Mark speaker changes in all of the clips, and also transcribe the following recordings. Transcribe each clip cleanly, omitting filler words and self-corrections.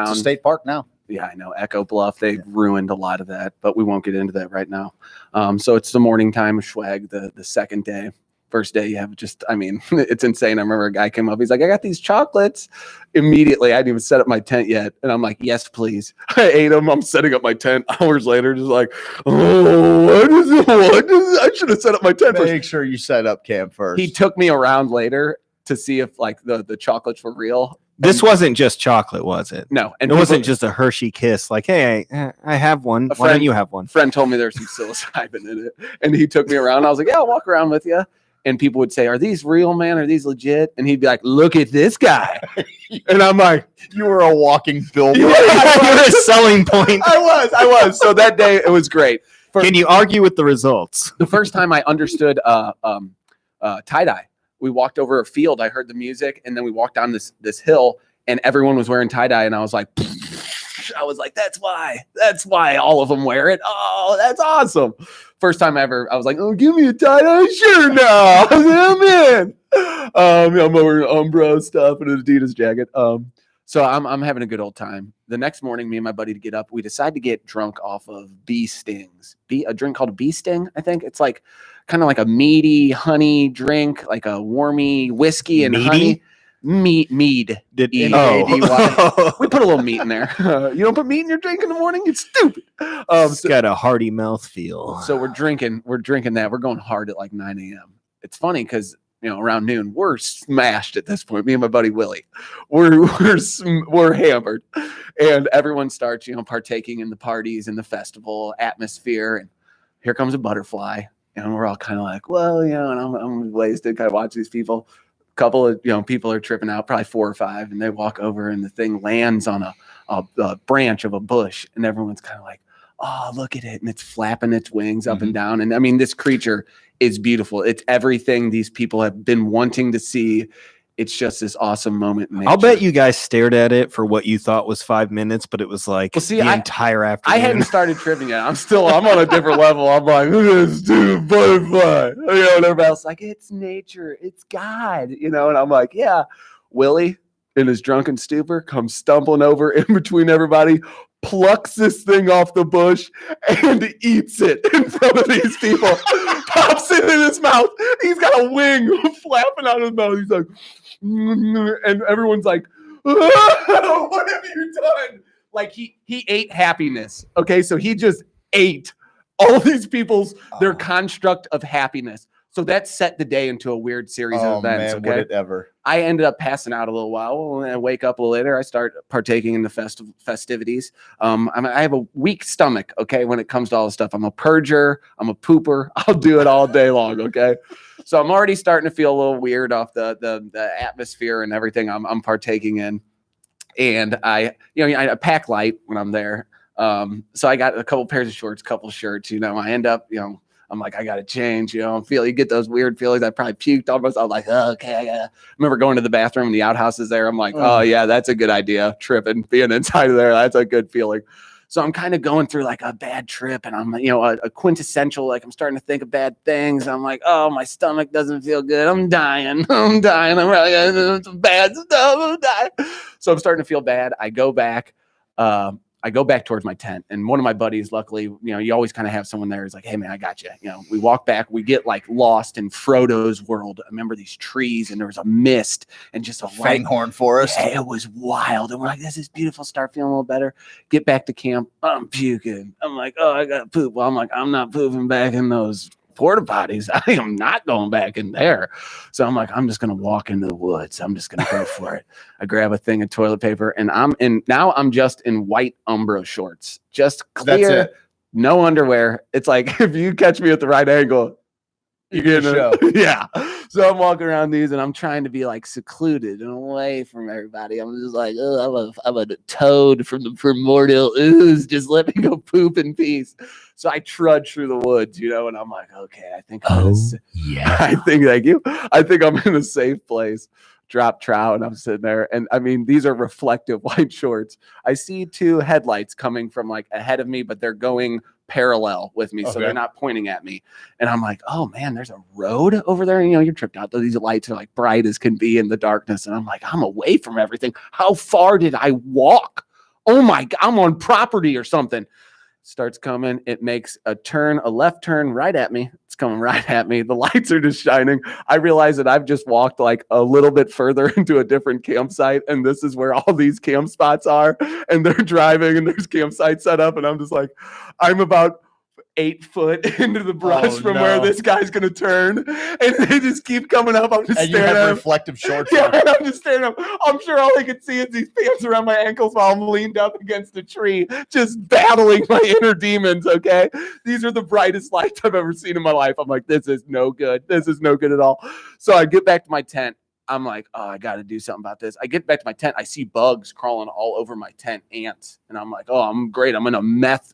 Speaker 1: It's a state park now.
Speaker 2: Yeah, I know. Echo Bluff, they ruined a lot of that, but we won't get into that right now. So it's the morning time of Schwag, the second day. First day, you have it's insane. I remember a guy came up. He's like, I got these chocolates. Immediately, I hadn't even set up my tent yet. And I'm like, yes, please. I ate them. I'm setting up my tent. Hours later, just like, I should have set up my tent first.
Speaker 1: Make sure you set up camp first.
Speaker 2: He took me around later to see if like the chocolates were real.
Speaker 3: This wasn't just chocolate, was it?
Speaker 2: No. And
Speaker 3: it wasn't just a Hershey Kiss. Like, hey, I have one. Why don't you have one?
Speaker 2: Friend told me there's some psilocybin in it. And he took me around. I was like, yeah, I'll walk around with you. And people would say, are these real, man? Are these legit? And he'd be like, look at this guy. And I'm like,
Speaker 1: you were a walking billboard.
Speaker 3: You were a selling point.
Speaker 2: I was. So that day, it was great.
Speaker 3: Can you argue with the results?
Speaker 2: The first time I understood tie-dye, we walked over a field. I heard the music, and then we walked down this hill, and everyone was wearing tie-dye. And I was like, that's why all of them wear it. Oh, that's awesome. First time ever, I was like, oh, give me a tie-dye shirt now. I'm in. I'm wearing Umbro stuff and an Adidas jacket. So I'm having a good old time. The next morning, me and my buddy to get up, we decided to get drunk off of bee stings. A drink called a bee sting, I think. It's like kind of like a meaty honey drink, like a warmy whiskey and honey. Mead. We put a little meat in there. You don't put meat in your drink in the morning? It's stupid.
Speaker 3: It's got a hearty mouth feel.
Speaker 2: So we're drinking that. We're going hard at like 9 a.m. It's funny because around noon we're smashed at this point. Me and my buddy Willie, we're hammered, and everyone starts partaking in the parties and the festival atmosphere. And here comes a butterfly, and we're all kind of like, well, and I'm wasted. Kind of watch these people. Couple of people are tripping out, probably 4 or 5, and they walk over and the thing lands on a branch of a bush, and everyone's kind of like, oh, look at it, and it's flapping its wings up and down. And I mean, this creature is beautiful. It's everything these people have been wanting to see. It's just this awesome moment in nature.
Speaker 3: I'll bet you guys stared at it for what you thought was 5 minutes, but it was like the entire afternoon.
Speaker 2: I hadn't started tripping yet. I'm on a different level. I'm like, look at this dude, butterfly. And everybody else like, it's nature, it's God, and I'm like, yeah. Willie, in his drunken stupor, comes stumbling over in between everybody, plucks this thing off the bush, and eats it in front of these people. Pops it in his mouth. He's got a wing flapping out of his mouth. He's like, and everyone's like, what have you done? Like he ate happiness. Okay, so he just ate all these their construct of happiness. So that set the day into a weird series of events.
Speaker 1: Man, would it ever?
Speaker 2: I ended up passing out a little while, and I wake up a little later. I start partaking in the festivities. I have a weak stomach, okay, when it comes to all this stuff. I'm a purger. I'm a pooper. I'll do it all day long, okay? So I'm already starting to feel a little weird off the atmosphere and everything I'm partaking in. And I pack light when I'm there. So I got a couple pairs of shorts, couple shirts. I end up, I'm like, I got to change, you get those weird feelings. I probably puked on myself. I'm like, oh, okay. I remember going to the bathroom and the outhouse is there. I'm like, oh yeah, that's a good idea. Tripping, being inside of there. That's a good feeling. So I'm kind of going through like a bad trip, and I'm, a quintessential, like I'm starting to think of bad things. I'm like, oh, my stomach doesn't feel good. I'm dying. I'm really some bad stuff. I'm dying. So I'm starting to feel bad. I go back towards my tent, and one of my buddies, luckily, you always kind of have someone there who's like, hey man, I got you. We walk back, we get like lost in Frodo's world. I remember these trees, and there was a mist and just a
Speaker 1: Fanghorn forest.
Speaker 2: Yeah, it was wild. And we're like, this is beautiful. Start feeling a little better. Get back to camp. I'm puking. I'm like, oh, I gotta poop. Well, I'm like, I'm not pooping back in those porta potties. I am not going back in there. So I'm like, I'm just gonna walk into the woods. I'm just gonna go for it. I grab a thing of toilet paper, and now I'm just in white Umbro shorts, just clear, no underwear. It's like if you catch me at the right angle, you get a show. Yeah. So I'm walking around these, and I'm trying to be like secluded and away from everybody. I'm just like, oh, I'm a toad from the primordial ooze. Just let me go poop in peace. So I trudge through the woods, and I'm like, okay, I think thank you. I think I'm in a safe place. Drop trout, and I'm sitting there, and I mean, these are reflective white shorts. I see 2 headlights coming from like ahead of me, but they're going parallel with me, so they're not pointing at me. And I'm like, oh man, there's a road over there. You're tripped out. These lights are like bright as can be in the darkness, and I'm like, I'm away from everything. How far did I walk? oh my God, I'm on property or something. Starts coming. It makes a left turn right at me. It's coming right at me. The lights are just shining. I realize that I've just walked like a little bit further into a different campsite, and this is where all these camp spots are. And they're driving, and there's campsites set up, and I'm just like, I'm about 8 foot into the brush from where this guy's gonna turn, and they just keep coming up. I'm just
Speaker 1: And you
Speaker 2: staring
Speaker 1: have
Speaker 2: at him.
Speaker 1: reflective shorts.
Speaker 2: Yeah,
Speaker 1: on.
Speaker 2: and I'm just staring at him. I'm sure all I could see is these pants around my ankles while I'm leaned up against a tree, just battling my inner demons. Okay, these are the brightest lights I've ever seen in my life. I'm like, this is no good. This is no good at all. So I get back to my tent. I'm like, oh, I got to do something about this. I get back to my tent. I see bugs crawling all over my tent, ants, and I'm like, oh, I'm great. I'm in a meth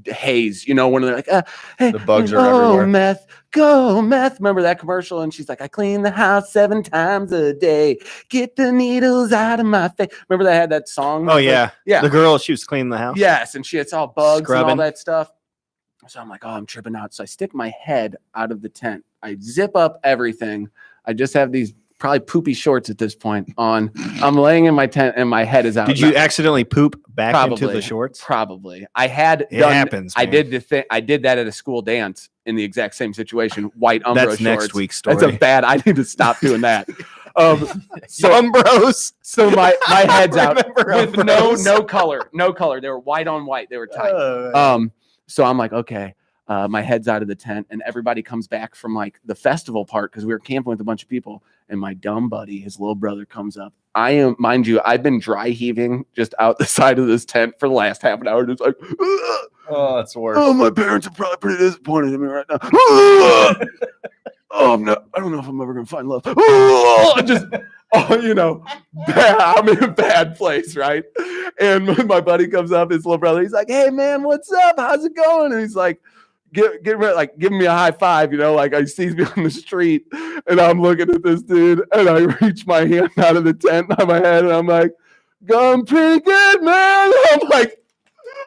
Speaker 2: haze, when they're like, hey,
Speaker 1: The bugs are everywhere.
Speaker 2: Meth, go meth. Remember that commercial? And she's like, I clean the house 7 times a day. Get the needles out of my face. Remember they had that song?
Speaker 3: Oh yeah.
Speaker 2: Yeah.
Speaker 3: The girl, she was cleaning the house.
Speaker 2: Yes. And it's all bugs and all
Speaker 3: Scrubbing.
Speaker 2: that stuff. So I'm like, oh, I'm tripping out. So I stick my head out of the tent. I zip up everything. I just have these probably poopy shorts at this point on. I'm laying in my tent and my head is out.
Speaker 3: Did you accidentally poop back into the shorts?
Speaker 2: Probably. I had
Speaker 3: It
Speaker 2: done,
Speaker 3: happens.
Speaker 2: I
Speaker 3: Man.
Speaker 2: did the thing. I did that at a school dance in the exact same situation. White Umbro
Speaker 3: That's
Speaker 2: shorts.
Speaker 3: next week's story.
Speaker 2: That's a bad. I need to stop doing that. So
Speaker 3: Umbros.
Speaker 2: So my head's out
Speaker 3: Remember
Speaker 2: with
Speaker 3: Umbros?
Speaker 2: no color. They were white on white. They were tight. So I'm like, okay. My head's out of the tent, and everybody comes back from like the festival part because we were camping with a bunch of people. And my dumb buddy, his little brother, comes up. I am, mind you, I've been dry heaving just out the side of this tent for the last half an hour, just like,
Speaker 1: Oh, that's worse.
Speaker 2: oh, my parents are probably pretty disappointed in me right now. Oh, I don't know if I'm ever gonna find love. I'm in a bad place, right? And when my buddy comes up, his little brother, he's like, "Hey, man, what's up? How's it going?" And he's like, giving me a high five, like I sees me on the street, and I'm looking at this dude, and I reach my hand out of the tent on my head, and I'm like, "Going pretty good, man."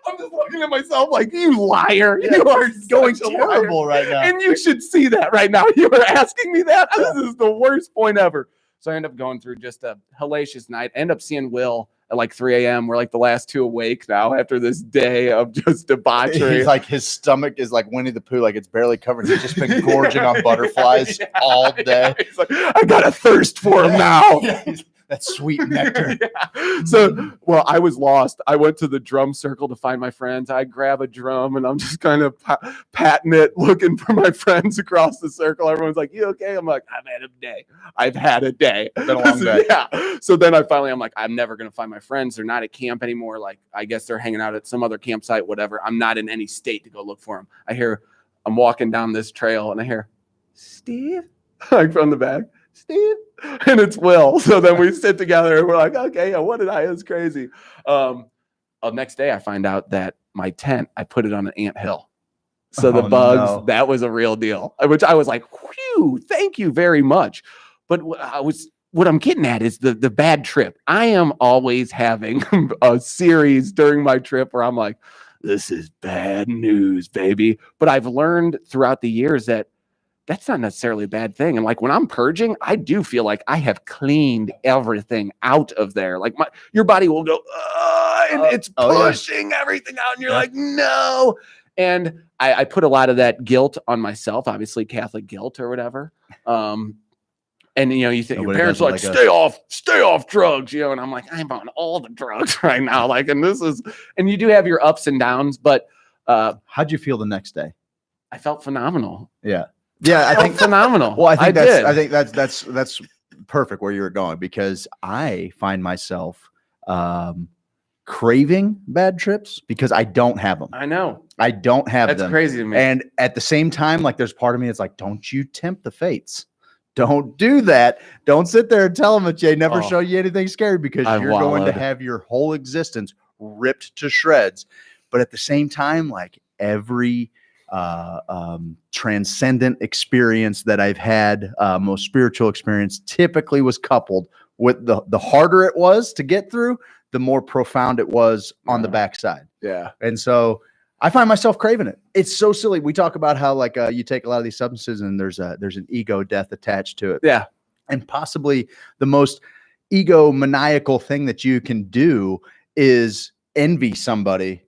Speaker 2: I'm just looking at myself like, you liar.
Speaker 1: Yeah,
Speaker 2: You are
Speaker 1: going
Speaker 2: such a
Speaker 1: terrible
Speaker 2: liar.
Speaker 1: right now.
Speaker 2: And you should see that right now. You are asking me that? This is the worst point ever. So I end up going through just a hellacious night. I end up seeing Will at like 3 a.m. We're like the last two awake now after this day of just debauchery.
Speaker 1: He's like, his stomach is like Winnie the Pooh, like it's barely covered. He's just been gorging on butterflies all day.
Speaker 2: He's like, I got a thirst for him now.
Speaker 1: That sweet nectar.
Speaker 2: So, well, I was lost. I went to the drum circle to find my friends. I grab a drum and I'm just kind of patting it, looking for my friends across the circle. Everyone's like, "You okay?" I'm like, "I've had a day. I've had a day."
Speaker 1: It's been a long day.
Speaker 2: Yeah. So then I'm like, I'm never going to find my friends. They're not at camp anymore. Like, I guess they're hanging out at some other campsite, whatever. I'm not in any state to go look for them. I'm walking down this trail and I hear, "Steve," like from the back. "Steve," and it's Will. So then we sit together and we're like, okay, yeah, what did I? It was crazy. Next day I find out that my tent, I put it on an anthill. So the bugs, that was a real deal, which I was like, whew, thank you very much. But what I'm getting at is the bad trip. I am always having a series during my trip where I'm like, this is bad news, baby. But I've learned throughout the years that that's not necessarily a bad thing. And like when I'm purging, I do feel like I have cleaned everything out of there. Like your body will go, and it's pushing everything out. And you're like, no. And I put a lot of that guilt on myself, obviously Catholic guilt or whatever. And you think your parents are like, stay off drugs, and I'm like, I'm on all the drugs right now. Like, and you do have your ups and downs, but
Speaker 1: how'd you feel the next day?
Speaker 2: I felt phenomenal.
Speaker 1: Yeah, I think
Speaker 2: phenomenal.
Speaker 1: Well, I think that's perfect where you were going, because I find myself craving bad trips because I don't have them.
Speaker 2: I know.
Speaker 1: I don't have them.
Speaker 2: That's crazy to me.
Speaker 1: And at the same time, like there's part of me that's like, don't you tempt the fates. Don't do that. Don't sit there and tell them that they never show you anything scary, because you're going to have your whole existence ripped to shreds. But at the same time, like every transcendent experience that I've had, most spiritual experience, typically was coupled with the harder it was to get through, the more profound it was on the backside.
Speaker 2: Yeah.
Speaker 1: And so I find myself craving it. It's so silly. We talk about how like you take a lot of these substances and there's an ego death attached to it.
Speaker 2: Yeah.
Speaker 1: And possibly the most egomaniacal thing that you can do is envy somebody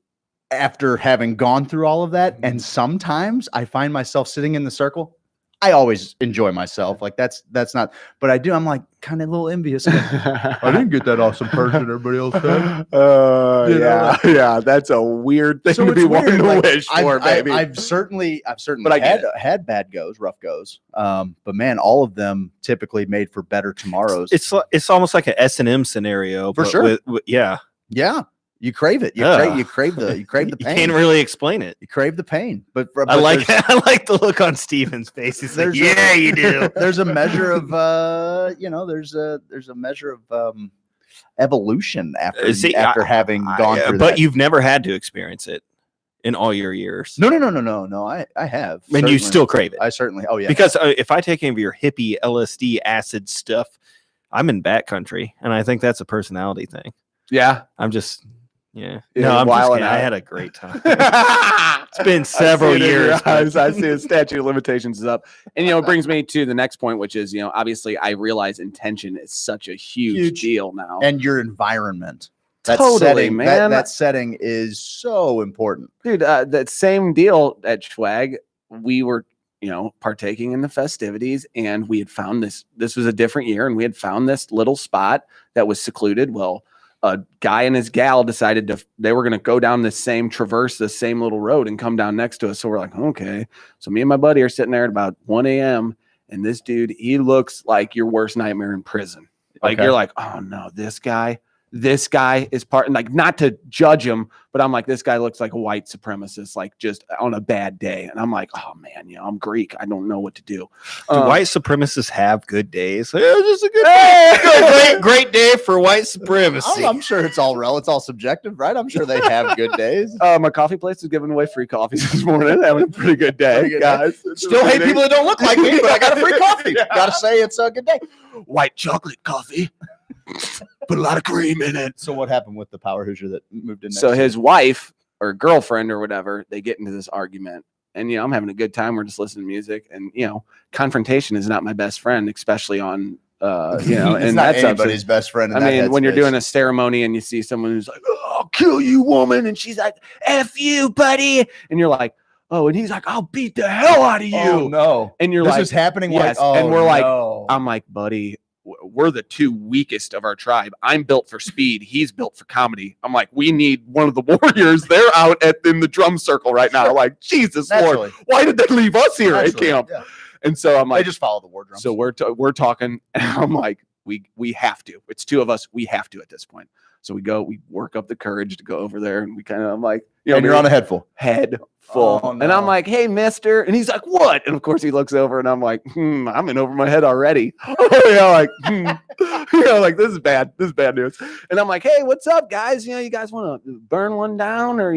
Speaker 1: after having gone through all of that. And sometimes I find myself sitting in the circle. I always enjoy myself. Like that's not, but I do. I'm like kind of a little envious. I didn't get that awesome person everybody else had.
Speaker 2: Yeah. That's a weird thing to be wanting to wish for, baby.
Speaker 1: I've certainly had bad goes, rough goes. But man, all of them typically made for better tomorrows.
Speaker 3: It's almost like an S&M scenario.
Speaker 1: For sure.
Speaker 3: Yeah.
Speaker 1: You crave it. You crave the pain.
Speaker 3: You can't really explain it.
Speaker 1: You crave the pain. But
Speaker 3: I like the look on Steven's face. He's like, yeah, you do.
Speaker 1: There's a measure of there's a measure of evolution after having gone through that.
Speaker 3: But you've never had to experience it in all your years.
Speaker 1: No. I have.
Speaker 3: And certainly. You still crave it.
Speaker 1: I certainly. Oh yeah.
Speaker 3: Because if I take any of your hippie LSD acid stuff, I'm in bat country, and I think that's a personality thing.
Speaker 2: Yeah.
Speaker 3: I'm just. Yeah.
Speaker 2: No,
Speaker 3: I'm
Speaker 2: just
Speaker 3: kidding. I had a great time. It's been several years.
Speaker 2: I see the statute of limitations is up. And, it brings me to the next point, which is, obviously I realize intention is such a huge deal now.
Speaker 1: And your environment.
Speaker 2: Man.
Speaker 1: That setting is so important.
Speaker 2: Dude, that same deal at Schwag, we were, partaking in the festivities, and we had found this was a different year, and we had found this little spot that was secluded. Well, a guy and his gal decided they were going to go down traverse this same little road and come down next to us. So we're like, okay. So me and my buddy are sitting there at about 1 a.m. And this dude, he looks like your worst nightmare in prison. Like, You're like, oh no, this guy is part, like, not to judge him, but I'm like, this guy looks like a white supremacist, like just on a bad day. And I'm like, oh man, I'm Greek. I don't know what to do.
Speaker 3: Do white supremacists have good days? Yeah, just a good day. Great day for white supremacy.
Speaker 1: I'm sure it's all subjective, right? I'm sure they have good days.
Speaker 2: My coffee place is giving away free coffees this morning. Having a pretty good day, guys.
Speaker 1: Still hate people that don't look like me, but I got a free coffee. Gotta say it's a good day.
Speaker 2: White chocolate coffee. Put a lot of cream in it.
Speaker 1: So what happened with the Power Hoosier that moved in?
Speaker 2: So his wife or girlfriend or whatever, they get into this argument, and I'm having a good time. We're just listening to music, and confrontation is not my best friend, especially on and
Speaker 1: that's anybody's best friend.
Speaker 2: I mean, when you're doing a ceremony and you see someone who's like, "Oh, I'll kill you, woman," and she's like, "F you, buddy," and you're like, "Oh," and he's like, "I'll beat the hell out of you."
Speaker 1: Oh no!
Speaker 2: And you're
Speaker 1: this is happening.
Speaker 2: Yes,
Speaker 1: like,
Speaker 2: and we're
Speaker 1: no.
Speaker 2: like, I'm like, buddy. We're the two weakest of our tribe. I'm built for speed. He's built for comedy. I'm like, we need one of the warriors. They're out in the drum circle right now. Like, Jesus Lord, why did they leave us here at camp? Yeah. And so I'm like,
Speaker 1: they just follow the war drums.
Speaker 2: So we're talking, and I'm like, we have to. It's two of us. We have to at this point. So we work up the courage to go over there, and I'm like,
Speaker 1: and you're on a head full.
Speaker 2: Oh, no. And I'm like, hey, mister. And he's like, what? And of course he looks over, and I'm like, I'm in over my head already. Like this is bad. This is bad news. And I'm like, hey, what's up, guys? You guys want to burn one down, or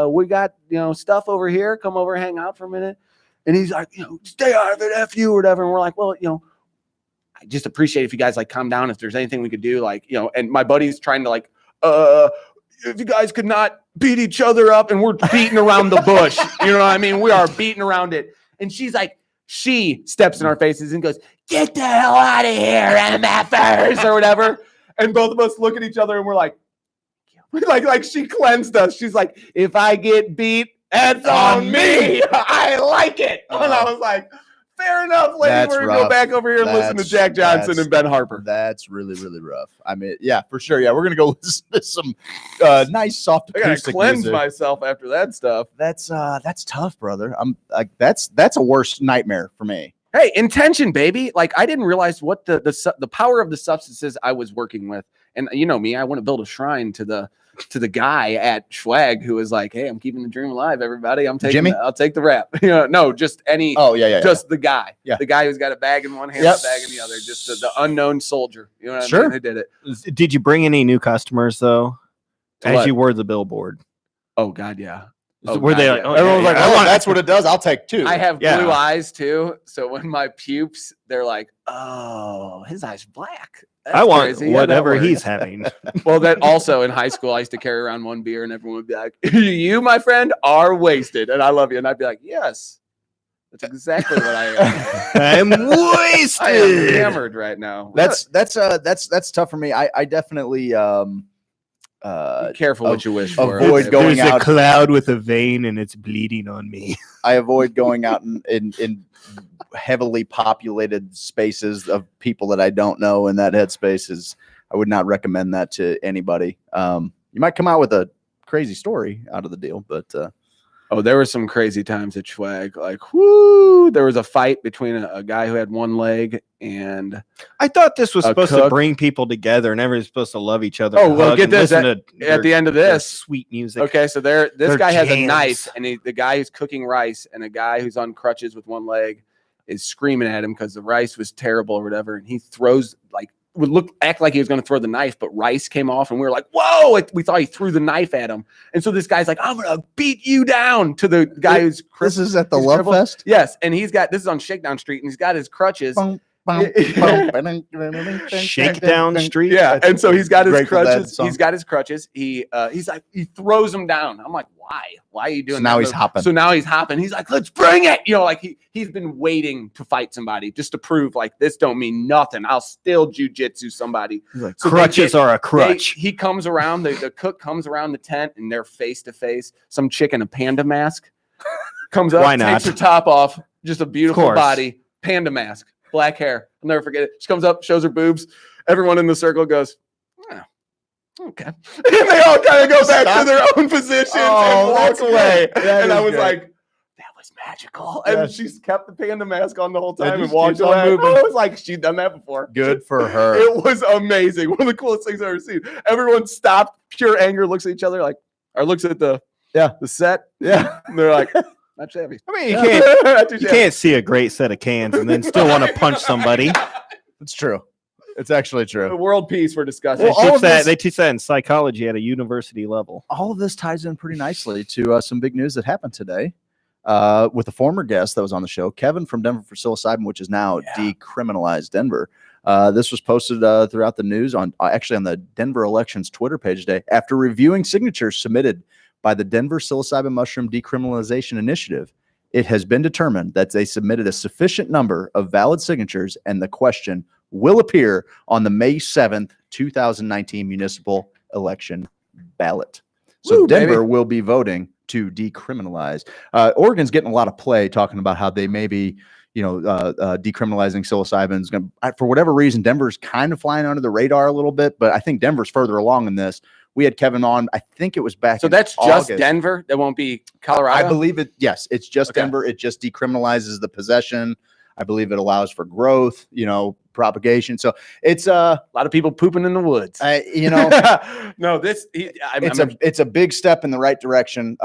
Speaker 2: we got stuff over here. Come over, hang out for a minute. And he's like, stay out of it, F you, or whatever. And we're like, well, I just appreciate if you guys calm down. If there's anything we could do, and my buddy's trying to if you guys could not beat each other up, and we're beating around the bush. You know what I mean? We are beating around it. And she steps in our faces and goes, get the hell out of here, MFers, or whatever. And both of us look at each other and we're like she cleansed us. She's like, if I get beat, it's on me. I like it. And I was like, fair enough, lady. We're going to go back over here and listen to Jack Johnson and Ben Harper.
Speaker 1: That's really, really rough. I mean, yeah, for sure. Yeah, we're going to go listen to some nice soft acoustic music.
Speaker 2: I got to cleanse myself after that stuff.
Speaker 1: That's tough, brother. I'm like, that's a worse nightmare for me.
Speaker 2: Hey, intention, baby. I didn't realize what the power of the substances I was working with. And me, I want to build a shrine to the guy at Schwag who was like, hey, I'm keeping the dream alive, everybody. I'll take the rap. No, just any.
Speaker 1: Oh, yeah.
Speaker 2: Just the guy.
Speaker 1: Yeah.
Speaker 2: The guy who's got a bag in one hand, a bag in the other. Just the unknown soldier. You know what I mean? Who did it.
Speaker 3: Did you bring any new customers, though, as you were the billboard?
Speaker 2: Oh, God, yeah.
Speaker 3: Were they like,
Speaker 1: everyone's like, that's what it does. I'll take two.
Speaker 2: I have blue eyes, too. So when my pupils, they're like, oh, his eyes black. That's
Speaker 3: I want
Speaker 2: crazy.
Speaker 3: whatever he's having.
Speaker 2: Well, that also in high school, I used to carry around one beer, and everyone would be like, you, my friend, are wasted. And I love you. And I'd be like, yes, that's exactly what I am.
Speaker 3: I'm wasted.
Speaker 2: I am hammered right now.
Speaker 1: That's tough for me. I definitely,
Speaker 2: Be careful what you wish for.
Speaker 1: Avoid going
Speaker 3: There's
Speaker 1: out.
Speaker 3: a cloud with a vein and it's bleeding on me.
Speaker 1: I avoid going out in heavily populated spaces of people that I don't know. In that headspace I would not recommend that to anybody. You might come out with a crazy story out of the deal, but
Speaker 2: there were some crazy times at Schwag. Like, whoo! There was a fight between a guy who had one leg and
Speaker 3: I thought this was supposed to
Speaker 2: cook.
Speaker 3: bring people together and everyone's supposed to love each other.
Speaker 2: Oh, well, get this.
Speaker 3: At
Speaker 2: the end of this,
Speaker 3: sweet music.
Speaker 2: Okay, so this guy has a
Speaker 3: jams.
Speaker 2: knife, and the guy who's cooking rice, and a guy who's on crutches with one leg is screaming at him because the rice was terrible or whatever, and he throws act like he was going to throw the knife, but rice came off, and we were like, "Whoa!" We thought he threw the knife at him, and so this guy's like, "I'm going to beat you down" to the guy who's.
Speaker 1: This is at the Love Fest.
Speaker 2: Yes, and this is on Shakedown Street, and he's got his crutches.
Speaker 3: Shakedown Street.
Speaker 2: Yeah, and so he's got his
Speaker 1: Grateful Dead
Speaker 2: crutches.
Speaker 1: song.
Speaker 2: He's got his crutches. He's like, he throws them down. I'm like, why? Why are you doing
Speaker 1: So
Speaker 2: that?
Speaker 1: now he's hopping.
Speaker 2: So now he's hopping. He's like, let's bring it. Like he's been waiting to fight somebody just to prove like this don't mean nothing. I'll still jujitsu somebody.
Speaker 3: Like, so crutches are a crutch.
Speaker 2: He comes around. The cook comes around the tent and they're face to face. Some chick in a panda mask comes up,
Speaker 3: Why not?
Speaker 2: takes her top off, just a beautiful body, panda mask. Black hair. I'll never forget it. She comes up, shows her boobs. Everyone in the circle goes, oh, okay. And they all kind of go back to their own positions and walk away. And I was like, that was magical. And she's kept the panda mask on the whole time and walked away. I was like, she'd done that before.
Speaker 1: Good for her.
Speaker 2: It was amazing. One of the coolest things I've ever seen. Everyone stopped, pure anger, looks at each other like, or looks at the set.
Speaker 1: Yeah.
Speaker 2: And they're like, not shabby.
Speaker 3: I mean, you can't see a great set of cans and then still want to punch somebody.
Speaker 1: It's true. It's actually true.
Speaker 2: The world peace we're discussing.
Speaker 1: Well,
Speaker 3: they teach that in psychology at a university level.
Speaker 1: All of this ties in pretty nicely to some big news that happened today with a former guest that was on the show, Kevin from Denver for Psilocybin, which is now decriminalized Denver. This was posted throughout the news on the Denver Elections Twitter page today. After reviewing signatures submitted by the Denver Psilocybin Mushroom Decriminalization Initiative, it has been determined that they submitted a sufficient number of valid signatures, and the question will appear on the May 7th, 2019 municipal election ballot. So
Speaker 2: Woo,
Speaker 1: Denver
Speaker 2: baby.
Speaker 1: will be voting to decriminalize. Oregon's getting a lot of play talking about how they may be, decriminalizing psilocybin. For whatever reason, Denver's kind of flying under the radar a little bit, but I think Denver's further along in this. We had Kevin on, I think it was back in
Speaker 2: that's
Speaker 1: August.
Speaker 2: just Denver? That won't be Colorado?
Speaker 1: I believe it. Yes, it's just Denver. It just decriminalizes the possession. I believe it allows for growth, propagation. So it's
Speaker 2: a lot of people pooping in the woods. No,
Speaker 1: it's a big step in the right direction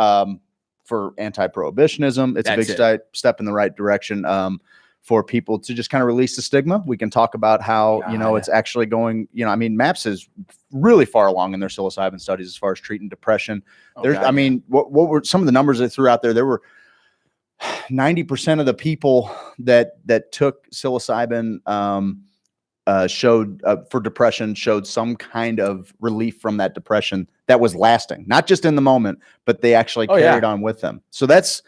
Speaker 1: for anti-prohibitionism. It's a big step in the right direction for people to just kind of release the stigma. We can talk about how, it's actually going, MAPS is really far along in their psilocybin studies as far as treating depression. What were some of the numbers they threw out there? There were 90% of the people that took psilocybin for depression showed some kind of relief from that depression that was lasting, not just in the moment, but they actually carried on with them. So that's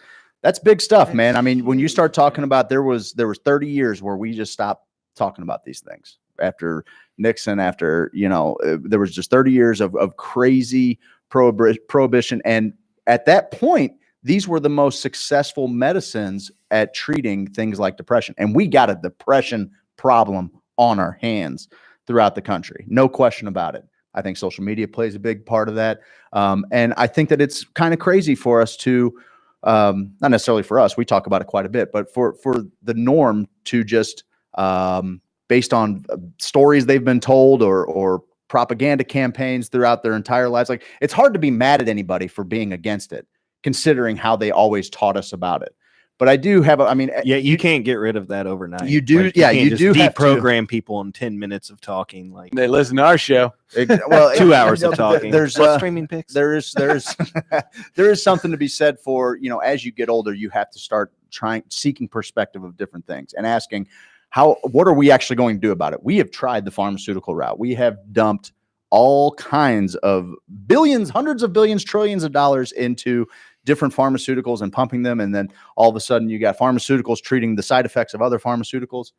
Speaker 1: big stuff, man. I mean, when you start talking about there was 30 years where we just stopped talking about these things after Nixon, there was just 30 years of crazy prohibition. And at that point, these were the most successful medicines at treating things like depression. And we got a depression problem on our hands throughout the country. No question about it. I think social media plays a big part of that. And I think that it's kind of crazy for us to, not necessarily for us, we talk about it quite a bit, but for the norm to just, based on stories they've been told or propaganda campaigns throughout their entire lives, like it's hard to be mad at anybody for being against it, considering how they always taught us about it. But I do have,
Speaker 3: you can't get rid of that overnight.
Speaker 1: You do,
Speaker 3: like,
Speaker 1: you do
Speaker 3: deprogram people in 10 minutes of talking. Like
Speaker 2: they listen to our show.
Speaker 3: 2 hours of talking.
Speaker 1: There's
Speaker 3: streaming pics.
Speaker 1: There is something to be said for, as you get older, you have to start seeking perspective of different things and asking what are we actually going to do about it? We have tried the pharmaceutical route. We have dumped all kinds of billions, hundreds of billions, trillions of dollars into different pharmaceuticals and pumping them. And then all of a sudden you got pharmaceuticals treating the side effects of other pharmaceuticals.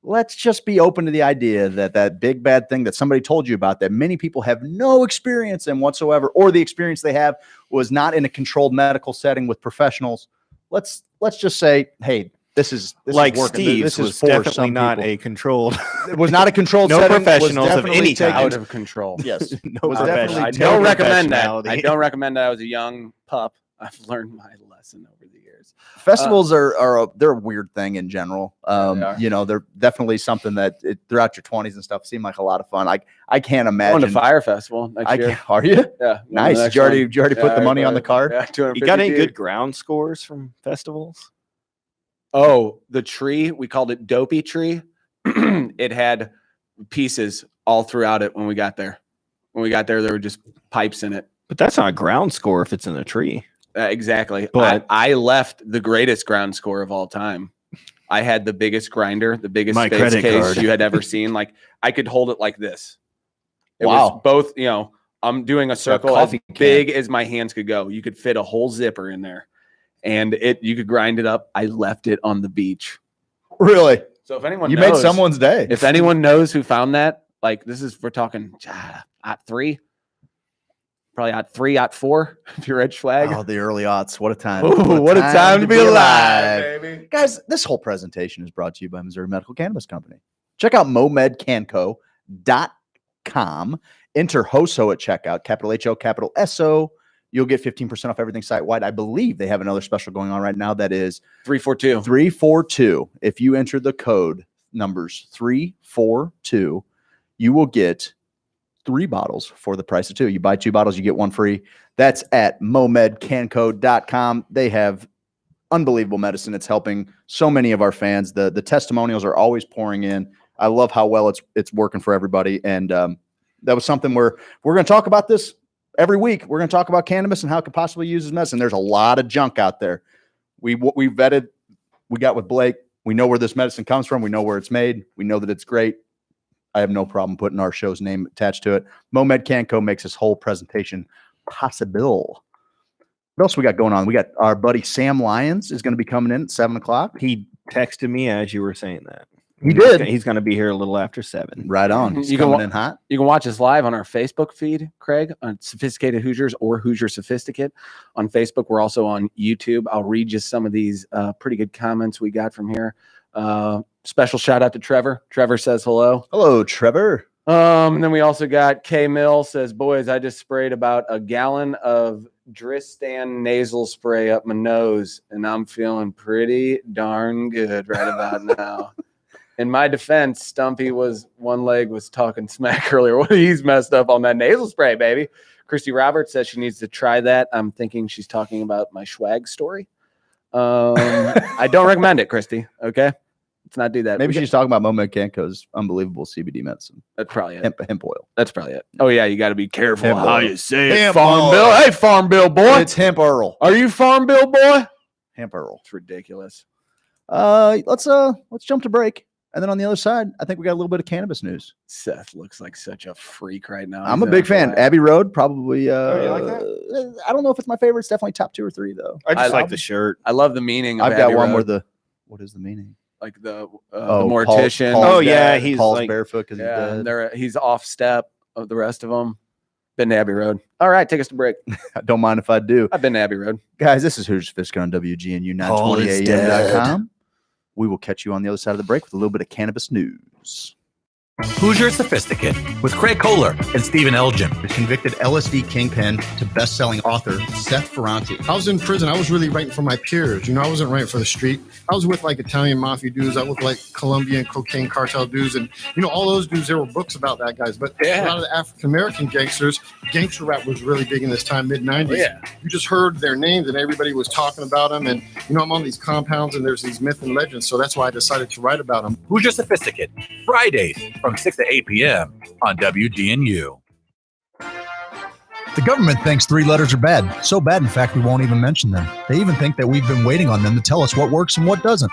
Speaker 1: let's just be open to the idea that that big bad thing that somebody told you about that many people have no experience in whatsoever, or the experience they have was not in a controlled medical setting with professionals. Let's just say, hey, this is
Speaker 3: like
Speaker 1: working.
Speaker 3: Steve's
Speaker 1: This is
Speaker 3: was
Speaker 1: for
Speaker 3: definitely
Speaker 1: some
Speaker 3: not
Speaker 1: people.
Speaker 3: a controlled.
Speaker 1: It was not a controlled
Speaker 3: No
Speaker 1: setting. Was
Speaker 3: professionals of
Speaker 1: definitely
Speaker 3: any
Speaker 1: taken-
Speaker 2: Out of control.
Speaker 1: Yes.
Speaker 3: No
Speaker 1: Was
Speaker 3: professional.
Speaker 1: definitely
Speaker 2: I
Speaker 1: taken-
Speaker 2: don't recommend that.
Speaker 3: professionality.
Speaker 2: I don't recommend that. I was a young pup. I've learned my lesson over the years.
Speaker 1: Festivals they're a weird thing in general.
Speaker 2: they are.
Speaker 1: You know, they're definitely something that throughout your 20s and stuff seem like a lot of fun. I can't imagine.
Speaker 2: Going to Fire Festival next year.
Speaker 1: Are you?
Speaker 2: Yeah.
Speaker 1: Nice. Did you already put the money on the card?
Speaker 2: Yeah,
Speaker 3: You got any
Speaker 2: 250.
Speaker 3: good ground scores from festivals?
Speaker 2: Oh, the tree. We called it Dopey Tree. It had pieces all throughout it when we got there. When we got there, there were just pipes in it.
Speaker 3: But that's not a ground score if it's in a tree.
Speaker 2: Exactly.
Speaker 3: But-
Speaker 2: I left the greatest ground score of all time. I had the biggest grinder, the biggest
Speaker 3: My
Speaker 2: space
Speaker 3: credit
Speaker 2: case
Speaker 3: card.
Speaker 2: you had ever seen. Like I could hold it like this. It
Speaker 1: Wow.
Speaker 2: was both, I'm doing a circle as
Speaker 1: coffee can.
Speaker 2: big as my hands could go. You could fit a whole zipper in there. And you could grind it up. I left it on the beach.
Speaker 1: Really?
Speaker 2: So if anyone
Speaker 1: You
Speaker 2: knows,
Speaker 1: made someone's day.
Speaker 2: if anyone knows who found that, like we're talking at 3, probably at 3, at 4, if you're Red Flag.
Speaker 1: Oh, the early aughts. What a time.
Speaker 2: Ooh, what a time to be alive, baby.
Speaker 1: Guys, this whole presentation is brought to you by Missouri Medical Cannabis Company. Check out momedcanco.com. Enter HOSO at checkout, capital HO, capital SO. You'll get 15% off everything site-wide. I believe they have another special going on right now that is
Speaker 2: 342.
Speaker 1: 342. If you enter the code numbers 342, you will get 3 bottles for the price of 2. You buy 2 bottles, you get 1 free. That's at momedcanco.com. They have unbelievable medicine. It's helping so many of our fans. The testimonials are always pouring in. I love how well it's working for everybody. And that was something we're going to talk about this every week. We're going to talk about cannabis and how it could possibly use as medicine. There's a lot of junk out there. We vetted, we got with Blake. We know where this medicine comes from. We know where it's made. We know that it's great. I have no problem putting our show's name attached to it. Momed Canco makes this whole presentation possible. What else we got going on? We got our buddy Sam Lyons is going to be coming in at 7:00.
Speaker 3: He texted me as you were saying that.
Speaker 1: He did.
Speaker 3: He's going to be here a little after 7.
Speaker 1: Right on. He's
Speaker 2: You can
Speaker 1: coming
Speaker 2: wa-
Speaker 1: in hot.
Speaker 2: You can watch us live on our Facebook feed, Craig, on Sophisticated Hoosiers or Hoosier Sophisticate on Facebook. We're also on YouTube. I'll read you some of these pretty good comments we got from here. Special shout out to Trevor. Trevor says hello.
Speaker 1: Hello, Trevor.
Speaker 2: And then we also got K Mill says, boys, I just sprayed about a gallon of Dristan nasal spray up my nose, and I'm feeling pretty darn good right about now. In my defense, Stumpy one leg was talking smack earlier. Well, he's messed up on that nasal spray, baby. Christy Roberts says she needs to try that. I'm thinking she's talking about my swag story. I don't recommend it, Christy. Okay, let's not do that.
Speaker 1: Maybe she's talking about Momed Canco's unbelievable CBD medicine.
Speaker 2: That's probably it.
Speaker 1: Hemp oil.
Speaker 2: That's probably it. Oh yeah, you got to be careful
Speaker 1: Hemp
Speaker 2: how
Speaker 1: oil.
Speaker 2: you say it.
Speaker 1: Hemp
Speaker 2: Farm
Speaker 1: oil.
Speaker 2: Bill. Hey, Farm Bill boy.
Speaker 1: It's hemp Earl.
Speaker 2: Are you Farm Bill boy?
Speaker 1: Hemp Earl.
Speaker 2: It's ridiculous.
Speaker 1: Let's jump to break. And then on the other side, I think we got a little bit of cannabis news.
Speaker 2: Seth looks like such a freak right now.
Speaker 1: I'm
Speaker 2: He's
Speaker 1: a big
Speaker 2: on
Speaker 1: fan.
Speaker 2: fire.
Speaker 1: Abbey Road, probably.
Speaker 3: you like that?
Speaker 1: I don't know if it's my favorite. It's definitely top 2 or 3, though.
Speaker 3: I just
Speaker 2: I-
Speaker 3: like the shirt.
Speaker 2: I love the meaning. Of
Speaker 1: I've got
Speaker 2: Abbey
Speaker 1: one
Speaker 2: Road.
Speaker 1: where what is the meaning?
Speaker 2: like the
Speaker 1: Paul-
Speaker 2: mortician.
Speaker 1: Paul's
Speaker 3: Oh, yeah,
Speaker 1: dead.
Speaker 3: he's
Speaker 1: Paul's
Speaker 3: like-
Speaker 1: barefoot because
Speaker 2: yeah,
Speaker 1: he's dead.
Speaker 2: he's off step of the rest of them. Been to Abbey Road. All right, take us to break.
Speaker 1: I don't mind if I do.
Speaker 2: I've been to Abbey Road.
Speaker 1: Guys, this is Hoosier Sophisticate on WGNU
Speaker 3: Paul is dead.
Speaker 1: 920am.com. We will catch you on the other side of the break with a little bit of cannabis news.
Speaker 4: Hoosier Sophisticate with Craig Kohler and Stephen Elgin.
Speaker 5: The convicted LSD kingpin to best-selling author Seth Ferranti.
Speaker 6: I was in prison. I was really writing for my peers. I wasn't writing for the street. I was with like Italian mafia dudes. I was with like Colombian cocaine cartel dudes. And, all those dudes, there were books about that, guys. But a lot of the African-American gangsters, gangster rap was really big in this time, mid-90s.
Speaker 2: Yeah.
Speaker 6: You just heard their names and everybody was talking about them. And, I'm on these compounds and there's these myths and legends. So that's why I decided to write about them.
Speaker 4: Hoosier Sophisticate, Fridays from 6 to 8 p.m. on WGNU.
Speaker 5: The government thinks 3 letters are bad. So bad, in fact, we won't even mention them. They even think that we've been waiting on them to tell us what works and what doesn't.